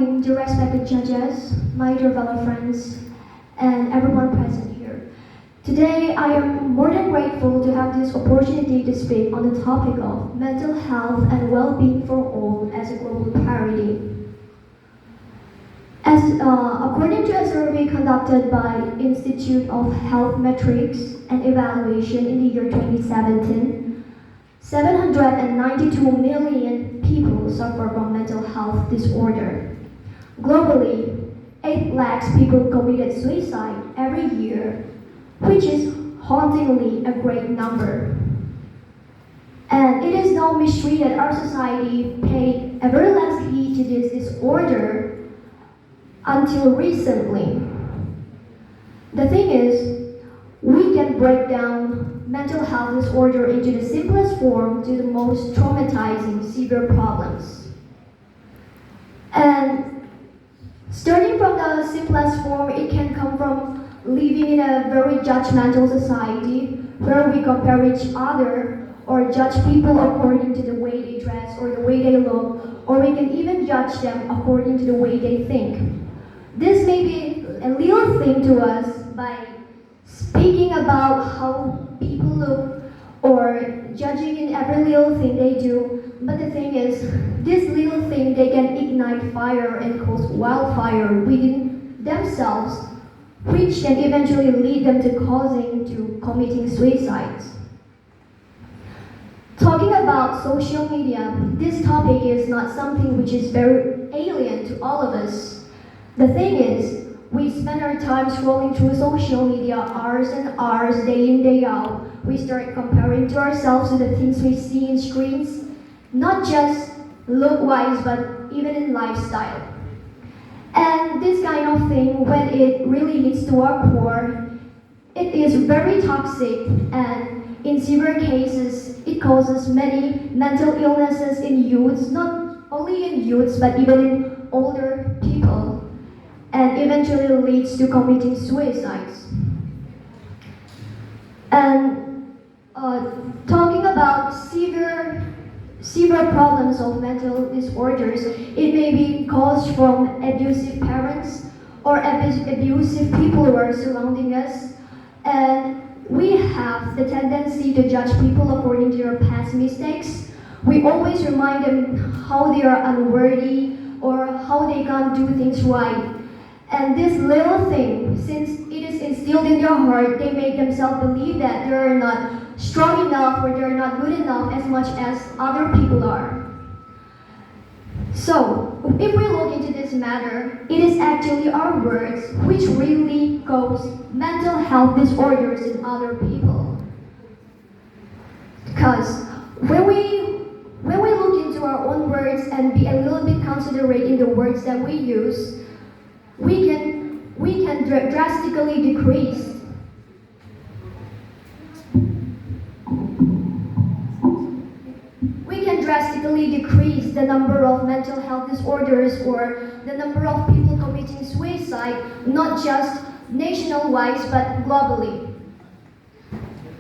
morning, dear respected judges, my dear fellow friends, and everyone present here. Today, I am more than grateful to have this opportunity to speak on the topic of mental health and well-being for all as a global priority. According to a survey conducted by Institute of Health Metrics and Evaluation in the year 2017, 792 million people suffer from mental health disorder. Globally, 8 lakhs people committed suicide every year, which is hauntingly a great number. And it is no mystery that our society paid ever less heed to this disorder until recently. The thing is, we can break down mental health disorder into the simplest form to the most traumatizing severe problems. And starting from the simplest form, it can come from living in a very judgmental society where we compare each other or judge people according to the way they dress or the way they look, or we can even judge them according to the way they think. This may be a little thing to us by speaking about how people look or judging in every little thing they do, but the thing is, this little thing, they can ignite fire and cause wildfire within themselves, which can eventually lead them to committing suicides. Talking about social media, this topic is not something which is very alien to all of us. The thing is, we spend our time scrolling through social media hours and hours, day in, day out. We start comparing to ourselves to the things we see in screens, not just look-wise, but even in lifestyle. And this kind of thing, when it really hits to our core, it is very toxic, and in severe cases, it causes many mental illnesses in youths, not only in youths, but even in older people, and eventually leads to committing suicides. And talking about severe problems of mental disorders, it may be caused from abusive parents or abusive people who are surrounding us. And we have the tendency to judge people according to their past mistakes. We always remind them how they are unworthy or how they can't do things right. And this little thing, since it is instilled in their heart, they make themselves believe that they are not strong enough or they are not good enough as much as other people are. So, if we look into this matter, it is actually our words which really cause mental health disorders in other people. Because when we look into our own words and be a little bit considerate in the words that we use, we can drastically decrease the number of mental health disorders or the number of people committing suicide, not just nationwide but globally.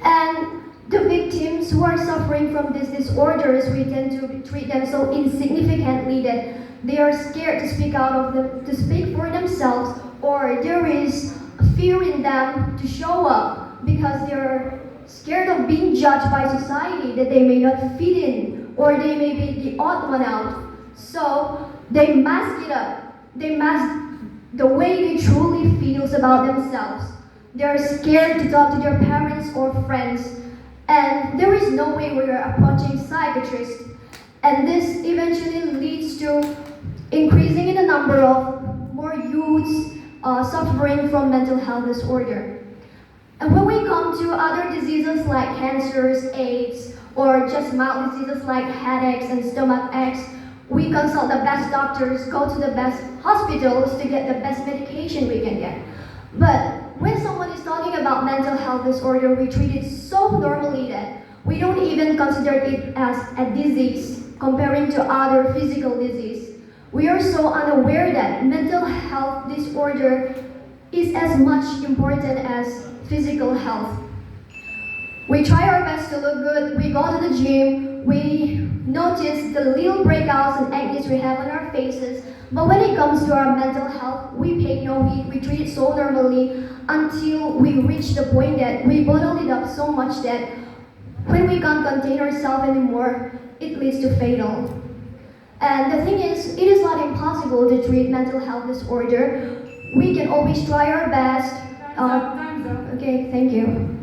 And the victims who are suffering from these disorders, we tend to treat them so insignificantly that they are scared to speak to speak for themselves, or there is fear in them to show up because they're scared of being judged by society, that they may not fit in, or they may be the odd one out. So they mask it up. They mask the way they truly feels about themselves. They're scared to talk to their parents or friends, and there is no way we are approaching psychiatrists. And this eventually leads to increasing in the number of more youths suffering from mental health disorder. And when we come to other diseases like cancers, AIDS, or just mild diseases like headaches and stomach aches, we consult the best doctors, go to the best hospitals to get the best medication we can get. But when someone is talking about mental health disorder, we treat it so normally that we don't even consider it as a disease comparing to other physical disease. We are so unaware that mental health disorder is as much important as physical health. We try our best to look good, we go to the gym, we notice the little breakouts and acne we have on our faces. But when it comes to our mental health, we pay no heed. We treat it so normally until we reach the point that we bottle it up so much that when we can't contain ourselves anymore, it leads to fatal. And the thing is, it is not impossible to treat mental health disorder. We can always try our best. Time's up. Okay, thank you.